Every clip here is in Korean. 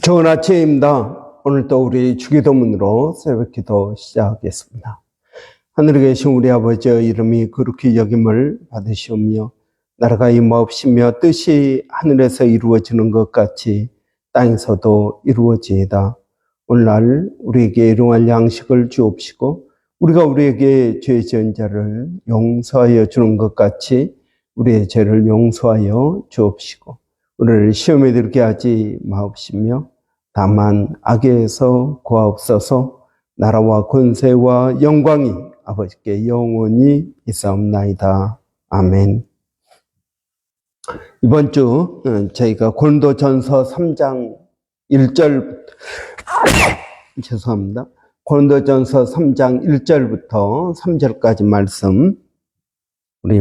좋은 아침입니다. 오늘도 우리 주기도문으로 새벽기도 시작하겠습니다. 하늘에 계신 우리 아버지의 이름이 거룩히 여김을 받으시오며 나라가 임하옵시며 뜻이 하늘에서 이루어지는 것 같이 땅에서도 이루어지이다. 오늘날 우리에게 일용할 양식을 주옵시고 우리가 우리에게 죄 지은 자를 용서하여 주는 것 같이 우리의 죄를 용서하여 주옵시고 우리를 시험에 들게 하지 마옵시며 다만 악에서 구하옵소서. 나라와 권세와 영광이 아버지께 영원히 있사옵나이다. 아멘. 이번 주 저희가 고린도전서 3장 1절 죄송합니다. 고린도전서 3장 1절부터 3절까지 말씀 우리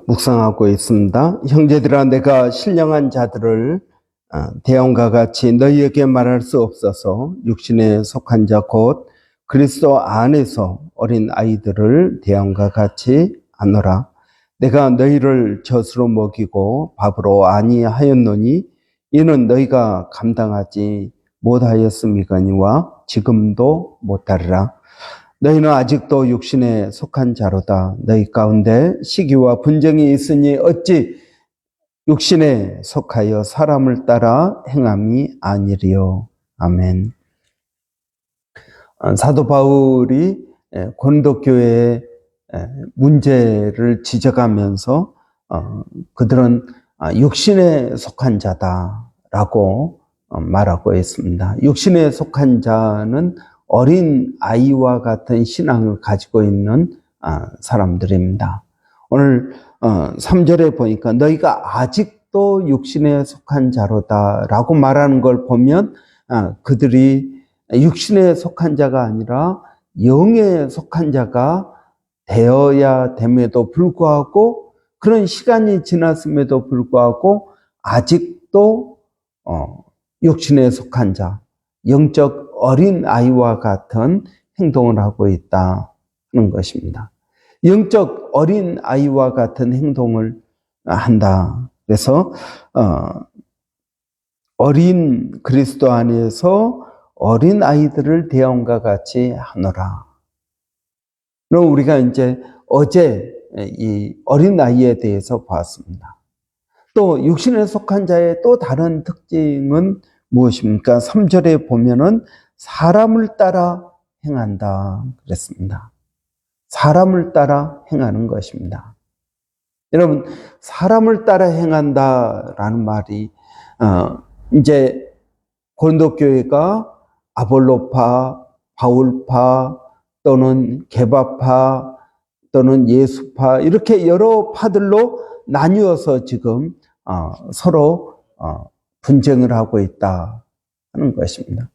묵상하고 있습니다. 형제들아, 내가 신령한 자들을 대형과 같이 너희에게 말할 수 없어서 육신에 속한 자 곧 그리스도 안에서 어린 아이들을 대형과 같이 하노라. 내가 너희를 젖으로 먹이고 밥으로 아니하였노니 이는 너희가 감당하지 못하였음이거니와 지금도 못하리라. 너희는 아직도 육신에 속한 자로다. 너희 가운데 시기와 분쟁이 있으니 어찌 육신에 속하여 사람을 따라 행함이 아니리요. 아멘. 사도 바울이 고린도 교회의 문제를 지적하면서 그들은 육신에 속한 자다라고 말하고 있습니다. 육신에 속한 자는 어린 아이와 같은 신앙을 가지고 있는 사람들입니다. 오늘 3절에 보니까 너희가 아직도 육신에 속한 자로다라고 말하는 걸 보면 그들이 육신에 속한 자가 아니라 영에 속한 자가 되어야 됨에도 불구하고 그런 시간이 지났음에도 불구하고 아직도 육신에 속한 자, 영적 어린 아이와 같은 행동을 하고 있다 하는 것입니다. 영적 어린 아이와 같은 행동을 한다. 그래서 어린 그리스도 안에서 어린 아이들을 대형과 같이 하노라. 그럼 우리가 이제 어제 이 어린 아이에 대해서 봤습니다. 또 육신에 속한 자의 또 다른 특징은 무엇입니까? 3절에 보면은 사람을 따라 행한다 그랬습니다. 사람을 따라 행하는 것입니다. 여러분, 사람을 따라 행한다라는 말이 이제 고린도 교회가 아볼로파, 바울파 또는 게바파 또는 예수파 이렇게 여러 파들로 나뉘어서 지금 서로 분쟁을 하고 있다 하는 것입니다.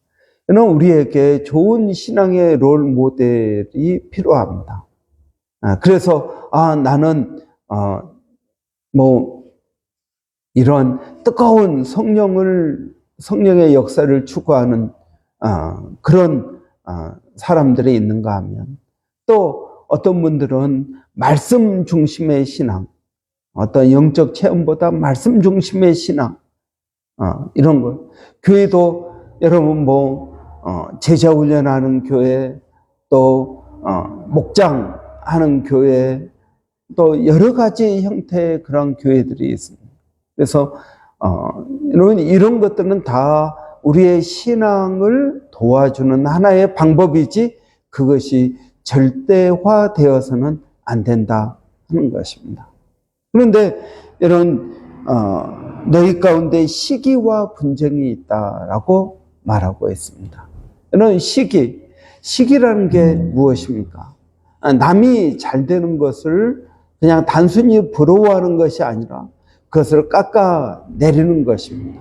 이는 우리에게 좋은 신앙의 롤 모델이 필요합니다. 그래서 나는 이런 뜨거운 성령의 역사를 추구하는 그런 사람들이 있는가 하면 또 어떤 분들은 말씀 중심의 신앙, 어떤 영적 체험보다 말씀 중심의 신앙 이런 것. 교회도 여러분 제자 훈련하는 교회 또 목장하는 교회 또 여러 가지 형태의 그런 교회들이 있습니다. 그래서 여러분 이런 것들은 다 우리의 신앙을 도와주는 하나의 방법이지 그것이 절대화되어서는 안 된다 하는 것입니다. 그런데 이런 너희 가운데 시기와 분쟁이 있다라고 말하고 있습니다. 이런 시기라는 게 무엇입니까? 남이 잘 되는 것을 그냥 단순히 부러워하는 것이 아니라 그것을 깎아내리는 것입니다.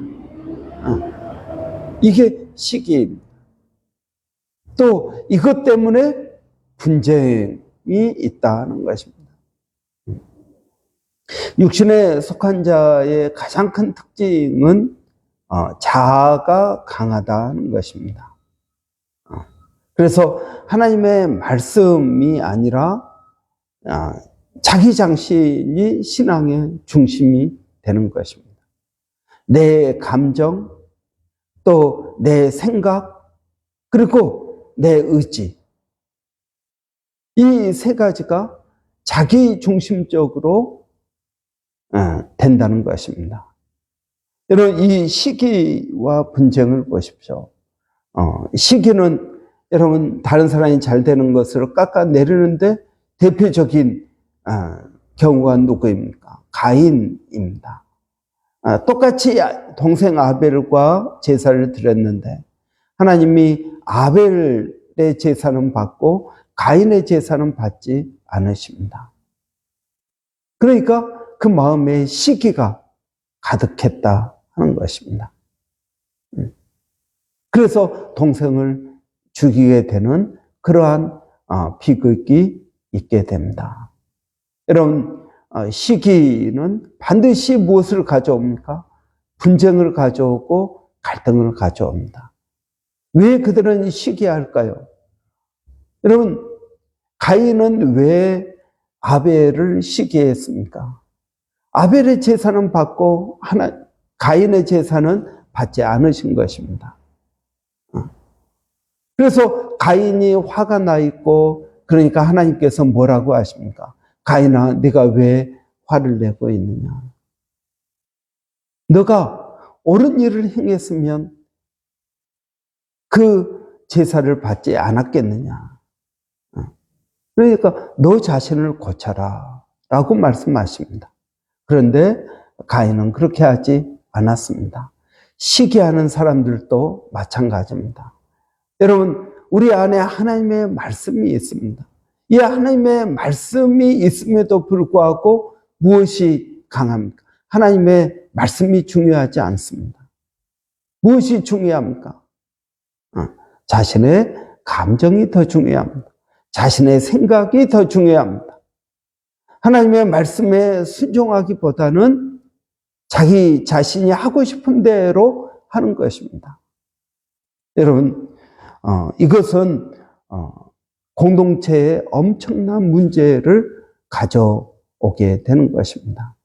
이게 시기입니다. 또 이것 때문에 분쟁이 있다는 것입니다. 육신에 속한 자의 가장 큰 특징은 자아가 강하다는 것입니다. 그래서 하나님의 말씀이 아니라 자기 자신이 신앙의 중심이 되는 것입니다. 내 감정, 또 내 생각, 그리고 내 의지. 이 세 가지가 자기 중심적으로 된다는 것입니다. 여러분, 이 시기와 분쟁을 보십시오. 시기는 여러분 다른 사람이 잘 되는 것을 깎아내리는데 대표적인 경우가 누구입니까? 가인입니다. 똑같이 동생 아벨과 제사를 드렸는데 하나님이 아벨의 제사는 받고 가인의 제사는 받지 않으십니다. 그러니까 그 마음에 시기가 가득했다 하는 것입니다. 그래서 동생을 죽이게 되는 그러한 비극이 있게 됩니다. 여러분, 시기는 반드시 무엇을 가져옵니까? 분쟁을 가져오고 갈등을 가져옵니다. 왜 그들은 시기할까요? 여러분, 가인은 왜 아벨을 시기했습니까? 아벨의 제사는 받고 가인의 제사는 받지 않으신 것입니다. 그래서 가인이 화가 나 있고, 그러니까 하나님께서 뭐라고 하십니까? 가인아, 네가 왜 화를 내고 있느냐? 너가 옳은 일을 행했으면 그 제사를 받지 않았겠느냐? 그러니까 너 자신을 고쳐라 라고 말씀하십니다. 그런데 가인은 그렇게 하지 않았습니다. 시기하는 사람들도 마찬가지입니다. 여러분, 우리 안에 하나님의 말씀이 있습니다. 이 하나님의 말씀이 있음에도 불구하고 무엇이 강합니까? 하나님의 말씀이 중요하지 않습니다. 무엇이 중요합니까? 자신의 감정이 더 중요합니다. 자신의 생각이 더 중요합니다. 하나님의 말씀에 순종하기보다는 자기 자신이 하고 싶은 대로 하는 것입니다. 여러분, 이것은 공동체에 엄청난 문제를 가져오게 되는 것입니다.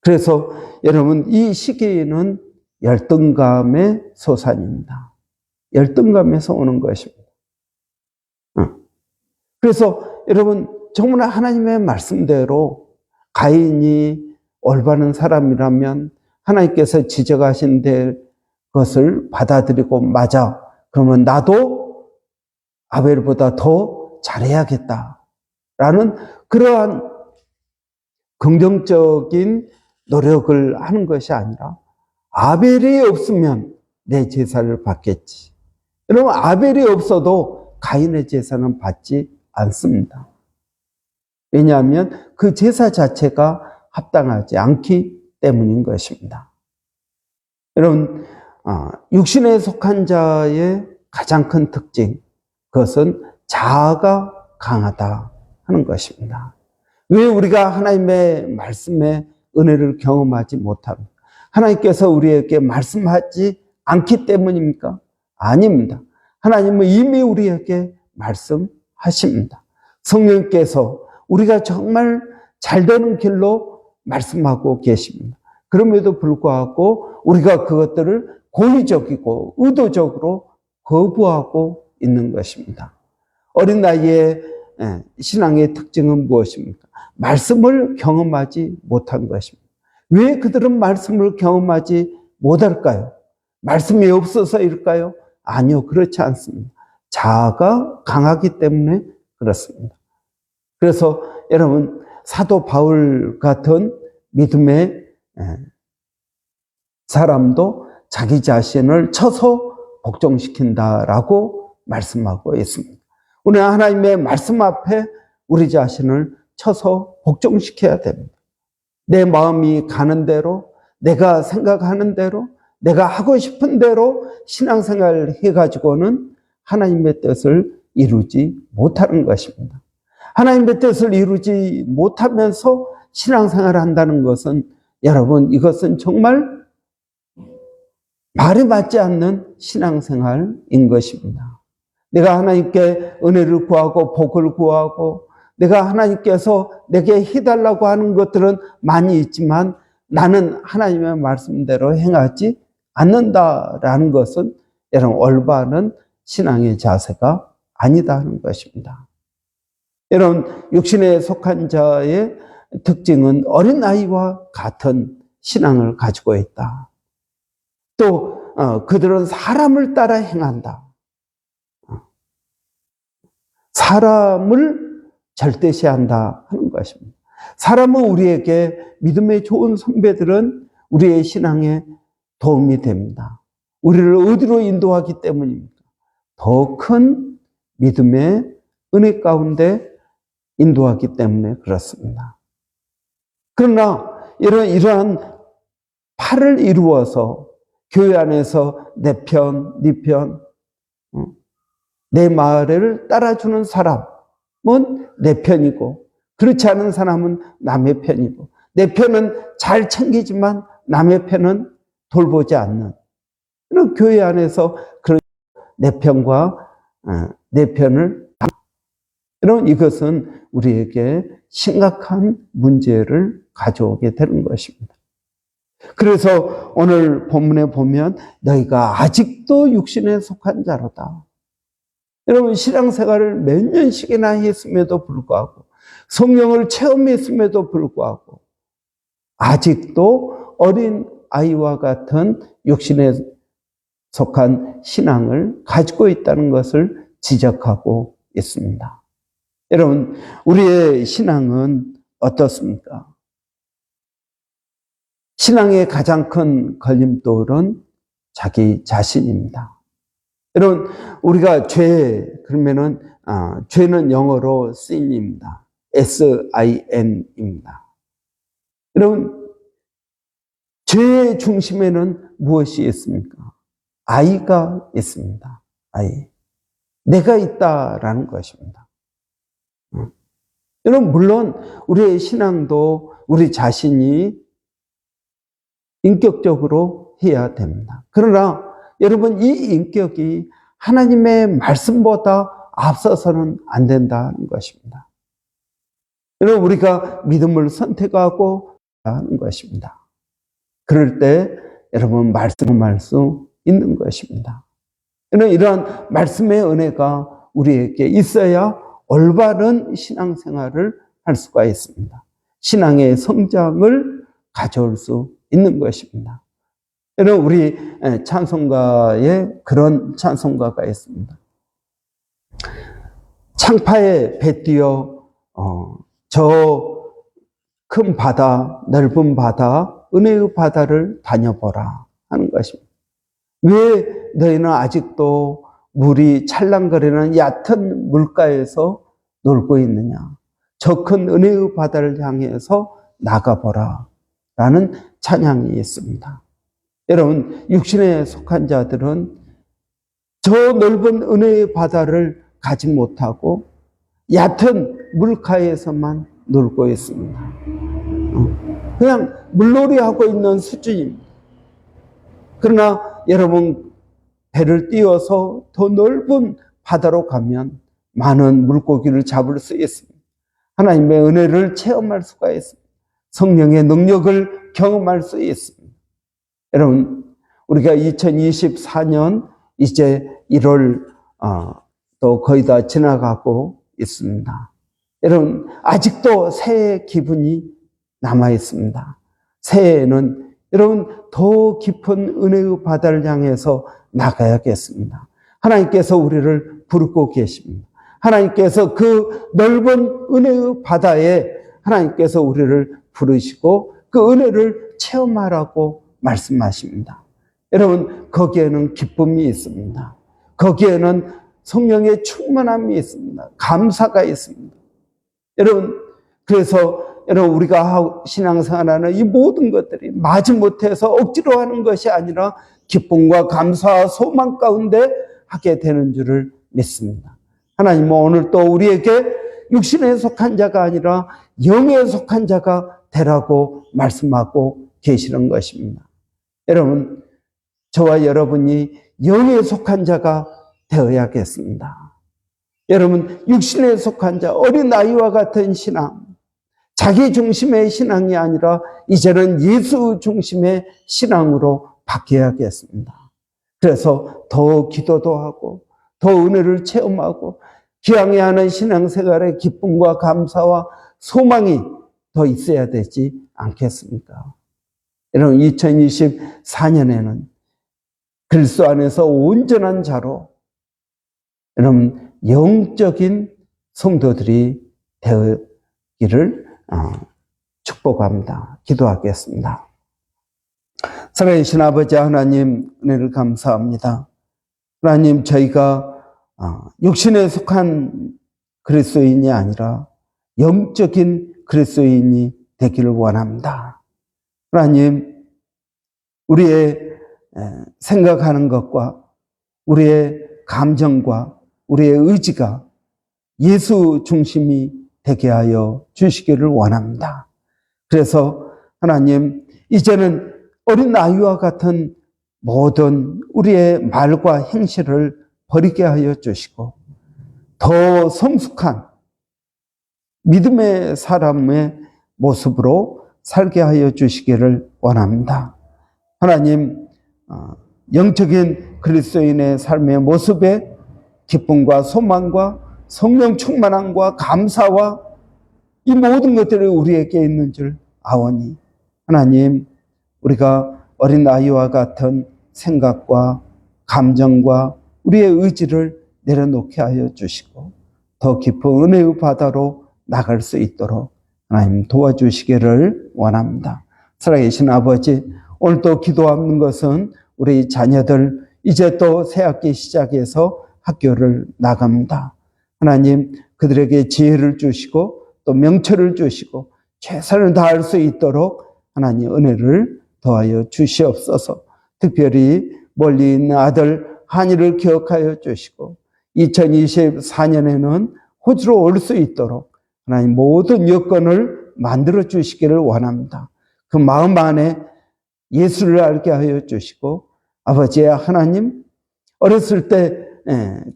그래서 여러분, 이 시기에는 열등감의 소산입니다. 열등감에서 오는 것입니다. 그래서 여러분, 정말 하나님의 말씀대로 가인이 올바른 사람이라면 하나님께서 지적하신 것을 받아들이고, 맞아, 그러면 나도 아벨보다 더 잘해야겠다라는 그러한 긍정적인 노력을 하는 것이 아니라, 아벨이 없으면 내 제사를 받겠지. 여러분, 아벨이 없어도 가인의 제사는 받지 않습니다. 왜냐하면 그 제사 자체가 합당하지 않기 때문인 것입니다. 여러분, 육신에 속한 자의 가장 큰 특징, 그것은 자아가 강하다 하는 것입니다. 왜 우리가 하나님의 말씀에 은혜를 경험하지 못합니까? 하나님께서 우리에게 말씀하지 않기 때문입니까? 아닙니다. 하나님은 이미 우리에게 말씀하십니다. 성령께서 우리가 정말 잘 되는 길로 말씀하고 계십니다. 그럼에도 불구하고 우리가 그것들을 고의적이고 의도적으로 거부하고 있는 것입니다. 어린 나이에 신앙의 특징은 무엇입니까? 말씀을 경험하지 못한 것입니다. 왜 그들은 말씀을 경험하지 못할까요? 말씀이 없어서일까요? 아니요, 그렇지 않습니다. 자아가 강하기 때문에 그렇습니다. 그래서 여러분, 사도 바울 같은 믿음의 사람도 자기 자신을 쳐서 복종시킨다라고 말씀하고 있습니다. 오늘 하나님의 말씀 앞에 우리 자신을 쳐서 복종시켜야 됩니다. 내 마음이 가는 대로, 내가 생각하는 대로, 내가 하고 싶은 대로 신앙생활을 해가지고는 하나님의 뜻을 이루지 못하는 것입니다. 하나님의 뜻을 이루지 못하면서 신앙생활을 한다는 것은, 여러분, 이것은 정말 말에 맞지 않는 신앙생활인 것입니다. 내가 하나님께 은혜를 구하고 복을 구하고 내가 하나님께서 내게 해달라고 하는 것들은 많이 있지만 나는 하나님의 말씀대로 행하지 않는다라는 것은 여러분 올바른 신앙의 자세가 아니다 하는 것입니다. 여러분 육신에 속한 자의 특징은 어린아이와 같은 신앙을 가지고 있다. 또 그들은 사람을 따라 행한다. 사람을 절대시한다 하는 것입니다. 사람은 우리에게 믿음의 좋은 선배들은 우리의 신앙에 도움이 됩니다. 우리를 어디로 인도하기 때문입니다. 더 큰 믿음의 은혜 가운데 인도하기 때문에 그렇습니다. 그러나 이러한 팔을 이루어서 교회 안에서 내 편, 네 편, 내 말을 따라주는 사람은 내 편이고 그렇지 않은 사람은 남의 편이고 내 편은 잘 챙기지만 남의 편은 돌보지 않는 그런 교회 안에서 그런 내 편과 내 편을 여러분 이것은 우리에게 심각한 문제를 가져오게 되는 것입니다. 그래서 오늘 본문에 보면 너희가 아직도 육신에 속한 자로다. 여러분 신앙생활을 몇 년씩이나 했음에도 불구하고 성령을 체험했음에도 불구하고 아직도 어린 아이와 같은 육신에 속한 신앙을 가지고 있다는 것을 지적하고 있습니다. 여러분 우리의 신앙은 어떻습니까? 신앙의 가장 큰 걸림돌은 자기 자신입니다. 여러분 우리가 그러면은 죄는 영어로 sin입니다. SIN입니다. 여러분 죄의 중심에는 무엇이 있습니까? 아이가 있습니다. 아이. 내가 있다라는 것입니다. 여러분 물론 우리의 신앙도 우리 자신이 인격적으로 해야 됩니다. 그러나 여러분 이 인격이 하나님의 말씀보다 앞서서는 안 된다는 것입니다. 여러분 우리가 믿음을 선택하고 하는 것입니다. 그럴 때 여러분 말씀할 수 있는 것입니다. 이러한 말씀의 은혜가 우리에게 있어야 올바른 신앙생활을 할 수가 있습니다. 신앙의 성장을 가져올 수 있는 것입니다. 여러분 우리 찬송가에 그런 찬송가가 있습니다. 창파에 배 띄어 저 큰 바다, 넓은 바다, 은혜의 바다를 다녀보라 하는 것입니다. 왜 너희는 아직도 물이 찰랑거리는 얕은 물가에서 놀고 있느냐? 저 큰 은혜의 바다를 향해서 나가보라 라는 찬양이 있습니다. 여러분 육신에 속한 자들은 저 넓은 은혜의 바다를 가지 못하고 얕은 물가에서만 놀고 있습니다. 그냥 물놀이하고 있는 수준입니다. 그러나 여러분 배를 띄워서 더 넓은 바다로 가면 많은 물고기를 잡을 수 있습니다. 하나님의 은혜를 체험할 수가 있습니다. 성령의 능력을 경험할 수 있습니다. 여러분 우리가 2024년 이제 1월 또 거의 다 지나가고 있습니다. 여러분 아직도 새해 기분이 남아 있습니다. 새해에는 여러분 더 깊은 은혜의 바다를 향해서 나가야겠습니다. 하나님께서 우리를 부르고 계십니다. 하나님께서 그 넓은 은혜의 바다에 하나님께서 우리를 부르시고 그 은혜를 체험하라고 말씀하십니다. 여러분 거기에는 기쁨이 있습니다. 거기에는 성령의 충만함이 있습니다. 감사가 있습니다. 여러분 그래서 여러분 우리가 신앙생활하는 이 모든 것들이 마지못해서 억지로 하는 것이 아니라 기쁨과 감사와 소망 가운데 하게 되는 줄을 믿습니다. 하나님은 오늘 또 우리에게 육신에 속한 자가 아니라 영에 속한 자가 되라고 말씀하고 계시는 것입니다. 여러분 저와 여러분이 영에 속한 자가 되어야겠습니다. 여러분, 육신에 속한 자, 어린아이와 같은 신앙, 자기 중심의 신앙이 아니라 이제는 예수 중심의 신앙으로 바뀌어야겠습니다. 그래서 더 기도도 하고 더 은혜를 체험하고 기왕에 하는 신앙생활의 기쁨과 감사와 소망이 더 있어야 되지 않겠습니까? 여러분, 2024년에는 그리스도 안에서 온전한 자로 여러분 영적인 성도들이 되기를 축복합니다. 기도하겠습니다. 살아계신 아버지 하나님, 은혜를 감사합니다. 하나님, 저희가 육신에 속한 그리스도인이 아니라 영적인 그리스도인이 되기를 원합니다. 하나님, 우리의 생각하는 것과 우리의 감정과 우리의 의지가 예수 중심이 되게 하여 주시기를 원합니다. 그래서 하나님, 이제는 어린 아이와 같은 모든 우리의 말과 행실을 버리게 하여 주시고 더 성숙한 믿음의 사람의 모습으로 살게 하여 주시기를 원합니다. 하나님, 영적인 그리스도인의 삶의 모습에 기쁨과 소망과 성령 충만함과 감사와 이 모든 것들이 우리에게 있는 줄 아오니 하나님, 우리가 어린아이와 같은 생각과 감정과 우리의 의지를 내려놓게 하여 주시고 더 깊은 은혜의 바다로 나갈 수 있도록 하나님 도와주시기를 원합니다. 살아계신 아버지, 오늘 또 기도하는 것은 우리 자녀들 이제 또 새학기 시작해서 학교를 나갑니다. 하나님, 그들에게 지혜를 주시고 또 명철을 주시고 최선을 다할 수 있도록 하나님 은혜를 더하여 주시옵소서. 특별히 멀리 있는 아들 한이를 기억하여 주시고 2024년에는 호주로 올 수 있도록 하나님 모든 여건을 만들어 주시기를 원합니다. 그 마음 안에 예수를 알게 하여 주시고 아버지 하나님, 어렸을 때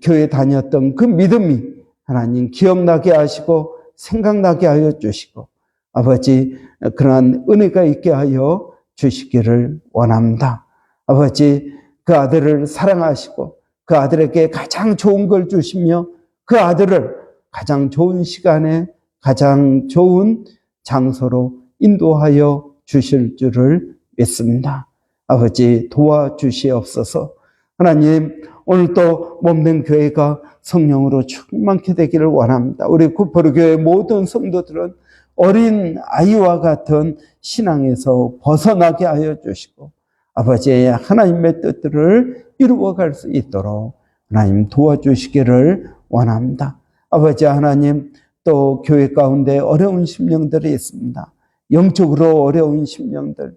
교회 다녔던 그 믿음이 하나님 기억나게 하시고 생각나게 하여 주시고 아버지 그러한 은혜가 있게 하여 주시기를 원합니다. 아버지, 그 아들을 사랑하시고 그 아들에게 가장 좋은 걸 주시며 그 아들을 가장 좋은 시간에 가장 좋은 장소로 인도하여 주실 줄을 믿습니다. 아버지, 도와주시옵소서. 하나님, 오늘 또 몸된 교회가 성령으로 충만케 되기를 원합니다. 우리 구포르교회 모든 성도들은 어린 아이와 같은 신앙에서 벗어나게 하여 주시고 아버지의 하나님의 뜻들을 이루어갈 수 있도록 하나님 도와주시기를 원합니다. 아버지 하나님, 또 교회 가운데 어려운 심령들이 있습니다. 영적으로 어려운 심령들,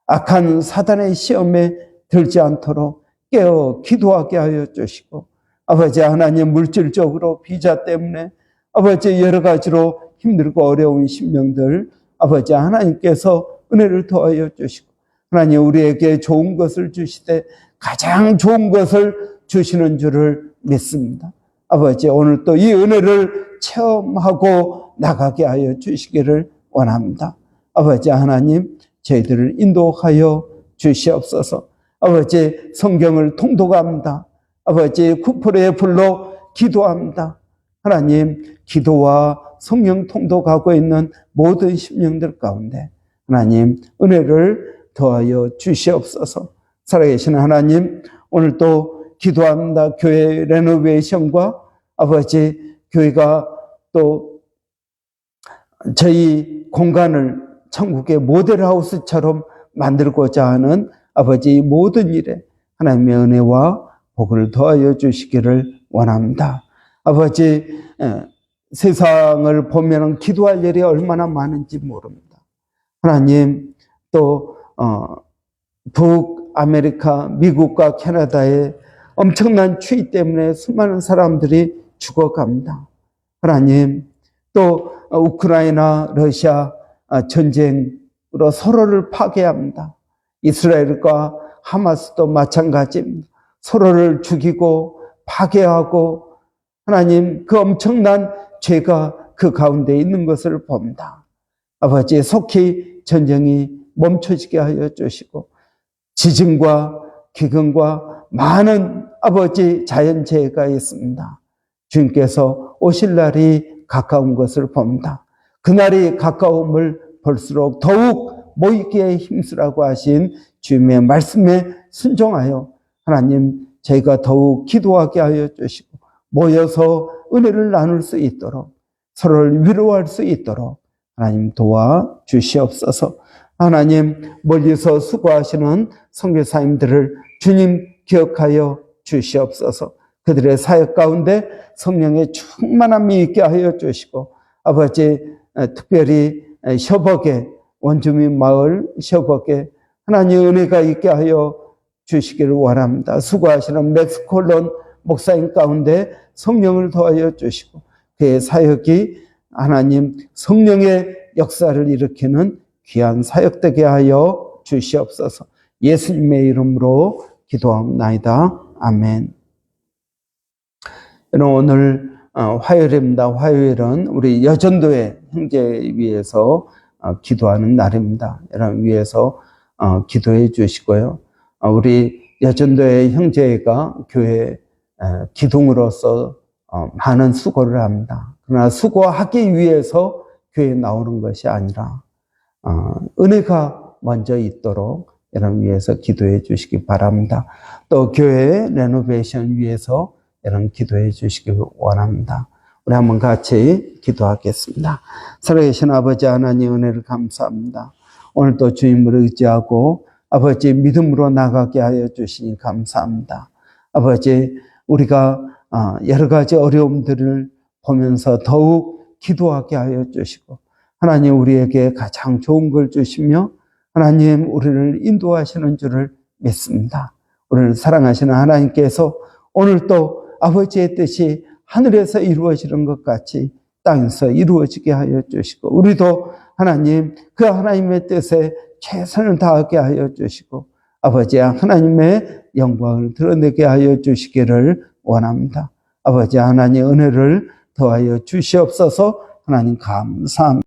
악한 사단의 시험에 들지 않도록 깨어 기도하게 하여 주시고 아버지 하나님, 물질적으로 비자 때문에 아버지 여러 가지로 힘들고 어려운 심령들 아버지 하나님께서 은혜를 더하여 주시고 하나님, 우리에게 좋은 것을 주시되 가장 좋은 것을 주시는 줄을 믿습니다. 아버지, 오늘 또 이 은혜를 체험하고 나가게 하여 주시기를 원합니다. 아버지 하나님, 저희들을 인도하여 주시옵소서. 아버지, 성경을 통독합니다. 아버지, 구포레의 불로 기도합니다. 하나님, 기도와 성령 통독하고 있는 모든 심령들 가운데 하나님 은혜를 더하여 주시옵소서. 살아계신 하나님, 오늘 또 기도합니다. 교회 레노베이션과 아버지, 교회가 또 저희 공간을 천국의 모델하우스처럼 만들고자 하는 아버지 모든 일에 하나님의 은혜와 복을 더하여 주시기를 원합니다. 아버지, 세상을 보면 기도할 일이 얼마나 많은지 모릅니다. 하나님, 또 북아메리카, 미국과 캐나다의 엄청난 추위 때문에 수많은 사람들이 죽어갑니다. 하나님, 또 우크라이나, 러시아 전쟁으로 서로를 파괴합니다. 이스라엘과 하마스도 마찬가지입니다. 서로를 죽이고 파괴하고 하나님 그 엄청난 죄가 그 가운데 있는 것을 봅니다. 아버지 속히 전쟁이 멈춰지게 하여 주시고 지진과 기근과 많은 아버지 자연재해가 있습니다. 주님께서 오실 날이 가까운 것을 봅니다. 그날이 가까움을 볼수록 더욱 모이기에 힘쓰라고 하신 주님의 말씀에 순종하여 하나님 저희가 더욱 기도하게 하여 주시고 모여서 은혜를 나눌 수 있도록 서로를 위로할 수 있도록 하나님 도와주시옵소서. 하나님 멀리서 수고하시는 선교사님들을 주님 기억하여 주시옵소서. 그들의 사역 가운데 성령의 충만함이 있게 하여 주시고 아버지 특별히 셔벅에 원주민 마을 셔벅에 하나님의 은혜가 있게 하여 주시기를 원합니다. 수고하시는 맥스콜론 목사님 가운데 성령을 더하여 주시고 그의 사역이 하나님 성령의 역사를 일으키는 귀한 사역되게 하여 주시옵소서. 예수님의 이름으로 기도합니다. 아멘. 오늘 화요일입니다. 화요일은 우리 여전도회 형제 위해서 기도하는 날입니다. 여러분 위해서 기도해 주시고요. 우리 여전도회 형제가 교회 기둥으로서 많은 수고를 합니다. 그러나 수고하기 위해서 교회에 나오는 것이 아니라 은혜가 먼저 있도록 여러분 위해서 기도해 주시기 바랍니다. 또 교회 레노베이션 위해서 여러분 기도해 주시기 원합니다. 우리 한번 같이 기도하겠습니다. 살아계신 아버지 하나님 은혜를 감사합니다. 오늘도 주님을 의지하고 아버지 믿음으로 나가게 하여 주시니 감사합니다. 아버지 우리가 여러 가지 어려움들을 보면서 더욱 기도하게 하여 주시고 하나님 우리에게 가장 좋은 걸 주시며 하나님 우리를 인도하시는 줄을 믿습니다. 우리를 사랑하시는 하나님께서 오늘도 아버지의 뜻이 하늘에서 이루어지는 것 같이 땅에서 이루어지게 하여 주시고 우리도 하나님 그 하나님의 뜻에 최선을 다하게 하여 주시고 아버지 하나님의 영광을 드러내게 하여 주시기를 원합니다. 아버지 하나님 은혜를 더하여 주시옵소서. 하나님 감사합니다.